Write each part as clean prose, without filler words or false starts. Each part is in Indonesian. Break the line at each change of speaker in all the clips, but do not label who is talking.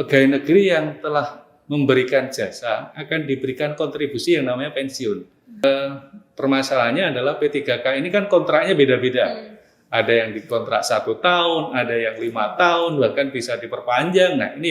pegawai negeri yang telah memberikan jasa akan diberikan kontribusi yang namanya pensiun. Permasalahannya adalah P3K ini kan kontraknya beda-beda. Ada yang dikontrak 1 tahun, ada yang 5 tahun, bahkan bisa diperpanjang. Nah, ini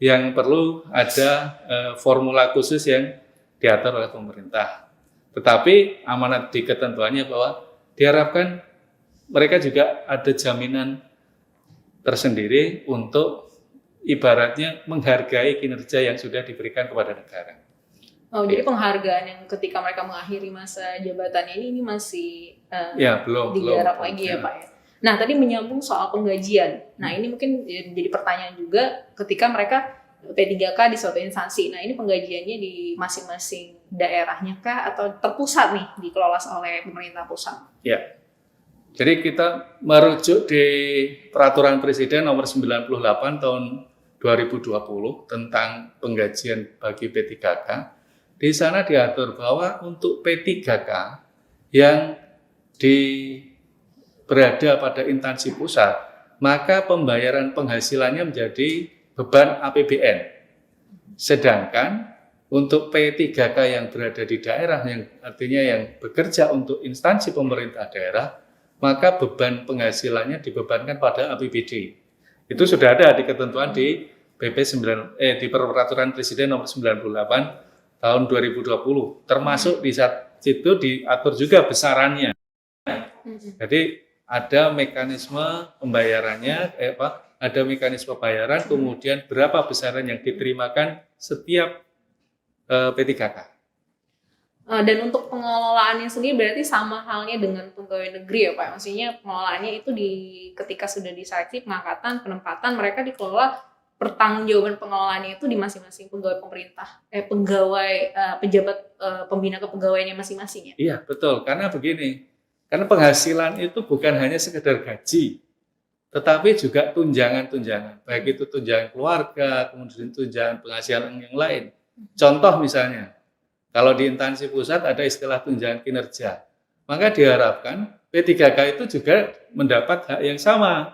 yang perlu ada formula khusus yang diatur oleh pemerintah. Tetapi amanat di ketentuannya bahwa diharapkan mereka juga ada jaminan tersendiri untuk ibaratnya menghargai kinerja yang sudah diberikan kepada negara.
Jadi penghargaan yang ketika mereka mengakhiri masa jabatannya ini masih digarap lagi ya Pak ya. Nah tadi menyambung soal penggajian. Nah ini mungkin jadi pertanyaan juga ketika mereka P3K di suatu instansi. Nah ini penggajiannya di masing-masing daerahnya kah atau terpusat nih dikelola oleh pemerintah pusat?
Ya. Jadi kita merujuk di Peraturan Presiden Nomor 98 Tahun 2020 tentang penggajian bagi P3K. Di sana diatur bahwa untuk P3K yang berada pada instansi pusat, maka pembayaran penghasilannya menjadi beban APBN. Sedangkan untuk P3K yang berada di daerah, yang artinya yang bekerja untuk instansi pemerintah daerah, maka beban penghasilannya dibebankan pada APBD. Itu sudah ada di ketentuan di di Peraturan Presiden Nomor 98 tahun 2020, termasuk di situ diatur juga besarannya. Jadi ada mekanisme pembayarannya, ada mekanisme bayaran, kemudian berapa besaran yang diterimakan setiap P3K.
Dan untuk pengelolaannya sendiri berarti sama halnya dengan pegawai negeri ya Pak? Maksudnya pengelolaannya itu ketika sudah diseleksi pengangkatan, penempatan, mereka dikelola pertanggungjawaban pengelolaannya itu di masing-masing pegawai pemerintah, pejabat pembina kepegawaiannya masing-masing ya?
Iya betul, karena begini, karena penghasilan itu bukan hanya sekedar gaji, tetapi juga tunjangan-tunjangan, baik itu tunjangan keluarga, kemudian tunjangan penghasilan yang lain. Contoh misalnya, kalau di instansi pusat ada istilah tunjangan kinerja, maka diharapkan P3K itu juga mendapat hak yang sama.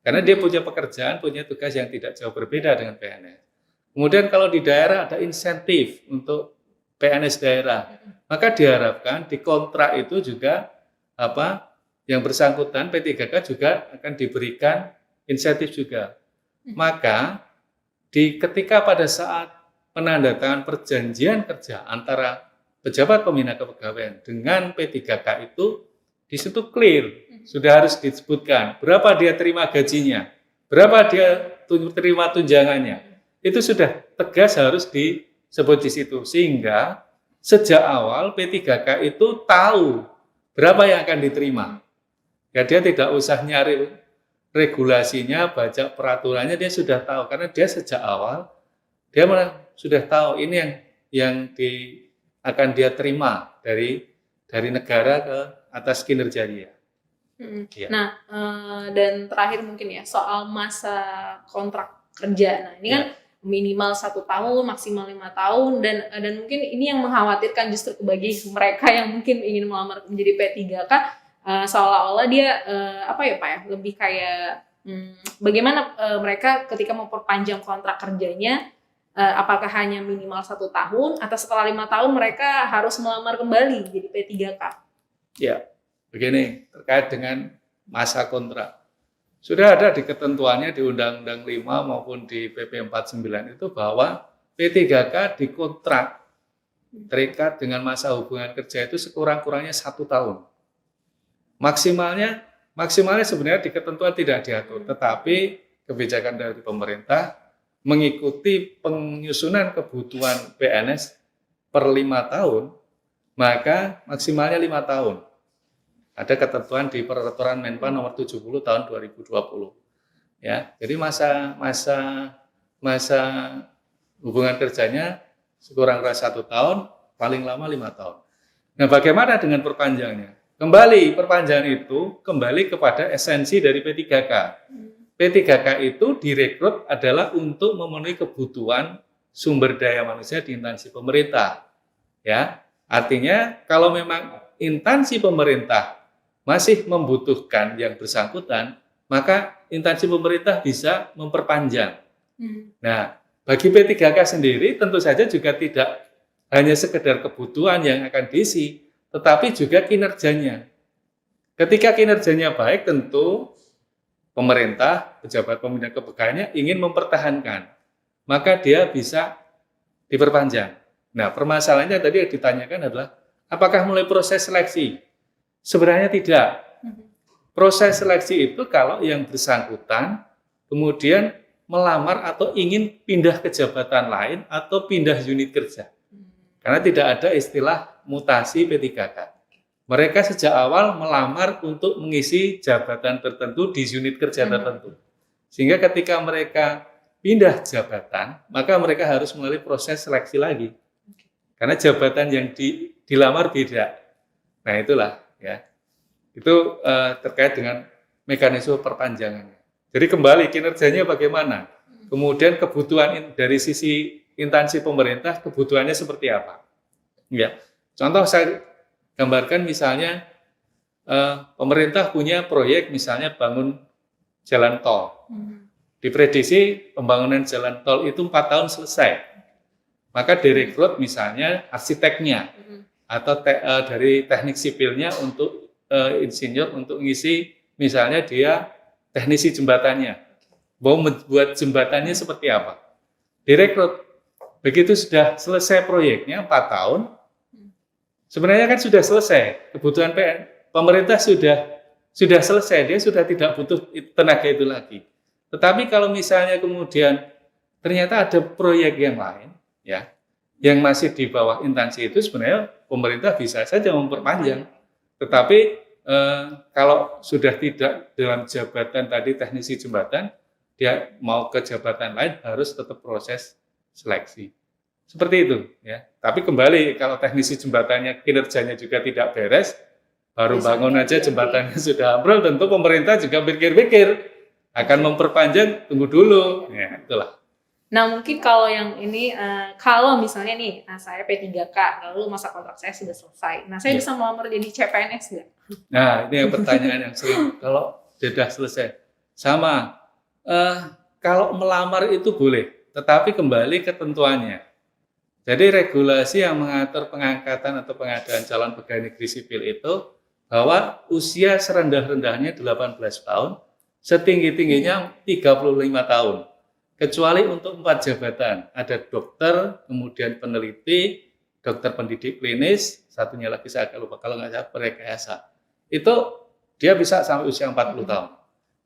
Karena dia punya pekerjaan, punya tugas yang tidak jauh berbeda dengan PNS. Kemudian kalau di daerah ada insentif untuk PNS daerah, maka diharapkan di kontrak itu juga yang bersangkutan P3K juga akan diberikan insentif juga. Maka ketika pada saat penandatangan perjanjian kerja antara pejabat pembina kepegawaian dengan P3K itu di situ clear. Sudah harus disebutkan berapa dia terima gajinya, berapa dia terima tunjangannya. Itu sudah tegas harus disebut di situ. Sehingga sejak awal P3K itu tahu berapa yang akan diterima. Ya, dia tidak usah nyari regulasinya, baca peraturannya, dia sudah tahu. Karena dia sejak awal, dia sudah tahu ini yang akan dia terima dari negara ke atas kinerja dia.
Ya. Nah, dan terakhir mungkin ya soal masa kontrak kerja. Nah, ini kan minimal 1 tahun, maksimal 5 tahun, dan mungkin ini yang mengkhawatirkan justru bagi mereka yang mungkin ingin melamar menjadi P3K, seolah-olah dia Pak ya, lebih kayak bagaimana mereka ketika memperpanjang kontrak kerjanya, apakah hanya minimal 1 tahun atau setelah 5 tahun mereka harus melamar kembali jadi P3K?
Ya. Begini, terkait dengan masa kontrak. Sudah ada di ketentuannya di Undang-Undang 5 maupun di PP 49 itu bahwa P3K dikontrak terikat dengan masa hubungan kerja itu sekurang-kurangnya 1 tahun. Maksimalnya sebenarnya di ketentuan tidak diatur, tetapi kebijakan dari pemerintah mengikuti penyusunan kebutuhan PNS per 5 tahun, maka maksimalnya 5 tahun. Ada ketentuan di Peraturan Menpan Nomor 70 Tahun 2020. Ya, jadi masa hubungan kerjanya sekurang-kurangnya 1 tahun, paling lama 5 tahun. Nah, bagaimana dengan perpanjangannya? Perpanjangan itu kembali kepada esensi dari P3K. P3K itu direkrut adalah untuk memenuhi kebutuhan sumber daya manusia di instansi pemerintah. Ya, artinya kalau memang instansi pemerintah masih membutuhkan yang bersangkutan, maka instansi pemerintah bisa memperpanjang Nah, bagi P3K sendiri tentu saja juga tidak hanya sekedar kebutuhan yang akan diisi, tetapi juga kinerjanya. Ketika kinerjanya baik, tentu pemerintah, pejabat pembina kepegawaiannya ingin mempertahankan, maka dia bisa diperpanjang. Nah, permasalahannya tadi yang ditanyakan adalah, apakah mulai proses seleksi? Sebenarnya tidak. Proses seleksi itu kalau yang bersangkutan kemudian melamar atau ingin pindah ke jabatan lain atau pindah unit kerja. Karena tidak ada istilah mutasi P3K. Mereka sejak awal melamar untuk mengisi jabatan tertentu di unit kerja tertentu. Sehingga ketika mereka pindah jabatan, maka mereka harus melalui proses seleksi lagi. Karena jabatan yang dilamar beda. Nah, itulah ya. Itu terkait dengan mekanisme perpanjangannya. Jadi kembali kinerjanya bagaimana? Kemudian kebutuhan dari sisi instansi pemerintah, kebutuhannya seperti apa? Ya. Contoh saya gambarkan misalnya pemerintah punya proyek misalnya bangun jalan tol. Diprediksi pembangunan jalan tol itu 4 tahun selesai. Maka direkrut misalnya arsiteknya atau dari teknik sipilnya untuk insinyur untuk ngisi, misalnya dia teknisi jembatannya, mau membuat jembatannya seperti apa, direkrut. Begitu sudah selesai proyeknya 4 tahun, sebenarnya kan sudah selesai, kebutuhan pemerintah sudah selesai, dia sudah tidak butuh tenaga itu lagi. Tetapi kalau misalnya kemudian ternyata ada proyek yang lain, ya, yang masih di bawah instansi itu, sebenarnya pemerintah bisa saja memperpanjang. Tetapi kalau sudah tidak dalam jabatan tadi teknisi jembatan, dia mau ke jabatan lain harus tetap proses seleksi. Seperti itu, ya. Tapi kembali kalau teknisi jembatannya kinerjanya juga tidak beres, baru bangun aja jembatannya sudah ambrol, tentu pemerintah juga pikir-pikir akan memperpanjang, tunggu dulu. Ya, itulah.
Nah, mungkin kalau yang ini, kalau misalnya nih, saya P3K, lalu masa kontrak saya sudah selesai. Nah, saya bisa melamar jadi CPNS nggak?
Nah, ini yang pertanyaan yang sering. Kalau sudah selesai. Sama, kalau melamar itu boleh, tetapi kembali ketentuannya. Jadi regulasi yang mengatur pengangkatan atau pengadaan calon pegawai negeri sipil itu, bahwa usia serendah-rendahnya 18 tahun, setinggi-tingginya 35 tahun. Kecuali untuk 4 jabatan, ada dokter, kemudian peneliti, dokter pendidik klinis, satunya lagi saya agak lupa, kalau nggak salah perekayasa. Itu dia bisa sampai usia 40 tahun.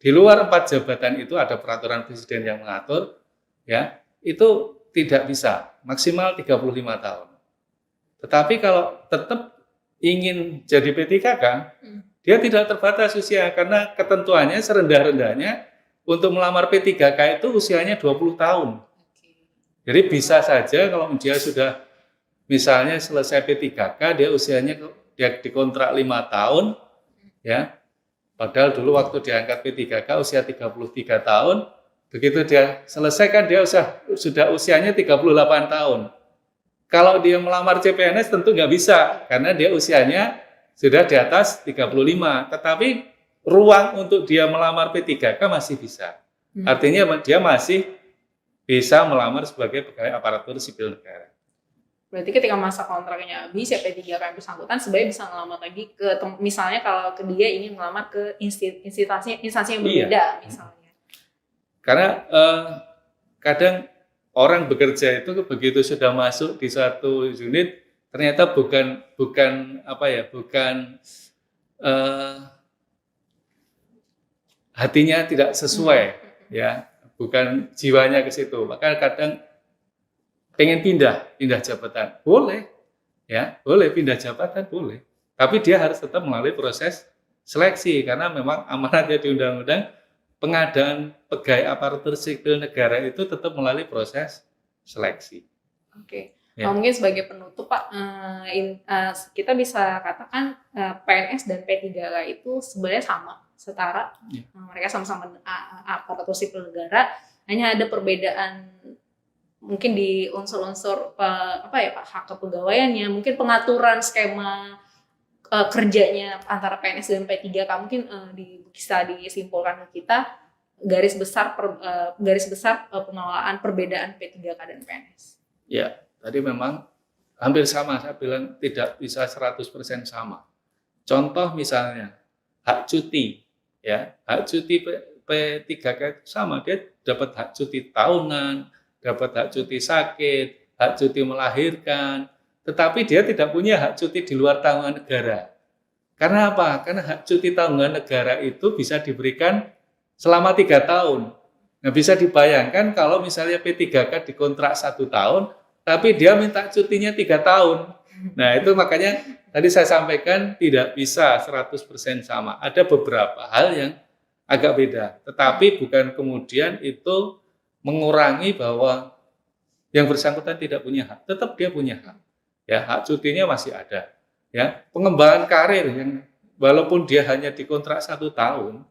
Di luar 4 jabatan itu ada peraturan presiden yang mengatur, ya, itu tidak bisa, maksimal 35 tahun. Tetapi kalau tetap ingin jadi P3K, dia tidak terbatas usia, karena ketentuannya serendah-rendahnya untuk melamar P3K itu usianya 20 tahun. Jadi bisa saja kalau dia sudah misalnya selesai P3K, dia usianya dia dikontrak 5 tahun, ya. Padahal dulu waktu diangkat P3K usia 33 tahun, begitu dia selesai kan dia sudah usianya 38 tahun. Kalau dia melamar CPNS tentu nggak bisa, karena dia usianya sudah di atas 35. Tetapi ruang untuk dia melamar P3K masih bisa. Artinya dia masih bisa melamar sebagai pegawai aparatur sipil negara.
Berarti ketika masa kontraknya habis, ya P3K yang bersangkutan sebenarnya bisa melamar lagi ke, misalnya kalau dia ingin melamar ke instansi yang berbeda, misalnya.
Karena kadang orang bekerja itu begitu sudah masuk di suatu unit, ternyata bukan hatinya tidak sesuai, ya, bukan jiwanya ke situ. Maka kadang pengen pindah jabatan, boleh, ya, boleh pindah jabatan, boleh. Tapi dia harus tetap melalui proses seleksi, karena memang amanatnya di undang-undang pengadaan pegawai aparatur sipil negara itu tetap melalui proses seleksi.
Oke. Ya. Mungkin sebagai penutup Pak, kita bisa katakan PNS dan P3K itu sebenarnya sama, setara. Ya. Mereka sama-sama aparatur sipil negara, hanya ada perbedaan mungkin di unsur-unsur hak kepegawaiannya, mungkin pengaturan skema kerjanya antara PNS dan P3K mungkin bisa disimpulkan ke kita garis besar pengelolaan perbedaan P3K dan PNS.
Ya, tadi memang hampir sama, saya bilang tidak bisa 100% sama. Contoh misalnya hak cuti, ya, hak cuti P3K itu sama, dia dapat hak cuti tahunan, dapat hak cuti sakit, hak cuti melahirkan, tetapi dia tidak punya hak cuti di luar tanggungan negara. Karena apa? Karena hak cuti tanggungan negara itu bisa diberikan selama 3 tahun. Nah, bisa dibayangkan kalau misalnya P3K dikontrak 1 tahun, tapi dia minta cutinya 3 tahun. Nah, itu makanya tadi saya sampaikan tidak bisa 100% sama. Ada beberapa hal yang agak beda. Tetapi bukan kemudian itu mengurangi bahwa yang bersangkutan tidak punya hak. Tetap dia punya hak. Ya, hak cutinya masih ada. Ya, pengembangan karir yang walaupun dia hanya dikontrak 1 tahun,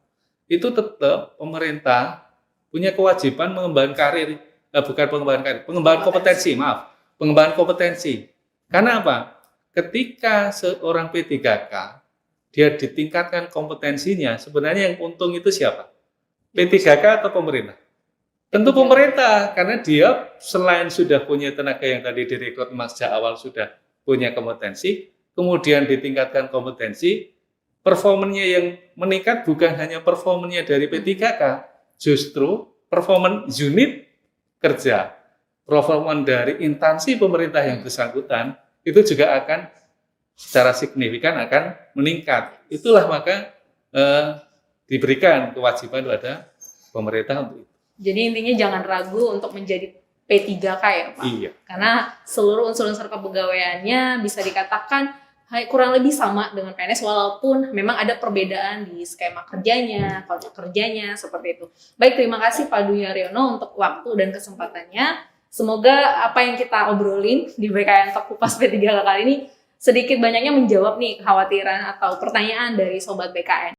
itu tetap pemerintah punya kewajiban mengembangkan karir, bukan pengembangan karir, pengembangan kompetensi, maaf, pengembangan kompetensi. Karena apa? Ketika seorang P3K, dia ditingkatkan kompetensinya, sebenarnya yang untung itu siapa? P3K atau pemerintah? Tentu pemerintah, karena dia selain sudah punya tenaga yang tadi direkrut sejak awal sudah punya kompetensi, kemudian ditingkatkan kompetensi, performanya yang meningkat bukan hanya performanya dari P3K, justru performa unit kerja, performa dari instansi pemerintah yang bersangkutan itu juga akan secara signifikan akan meningkat. Itulah maka diberikan kewajiban pada pemerintah untuk itu.
Jadi intinya jangan ragu untuk menjadi P3K ya Pak?
Iya.
Karena seluruh unsur-unsur kepegawaiannya bisa dikatakan kurang lebih sama dengan PNS walaupun memang ada perbedaan di skema kerjanya, kontrak kerjanya, seperti itu. Baik, terima kasih Pak Dwi Haryono untuk waktu dan kesempatannya. Semoga apa yang kita obrolin di BKN Talk Kupas P3K kali ini sedikit banyaknya menjawab nih kekhawatiran atau pertanyaan dari Sobat BKN.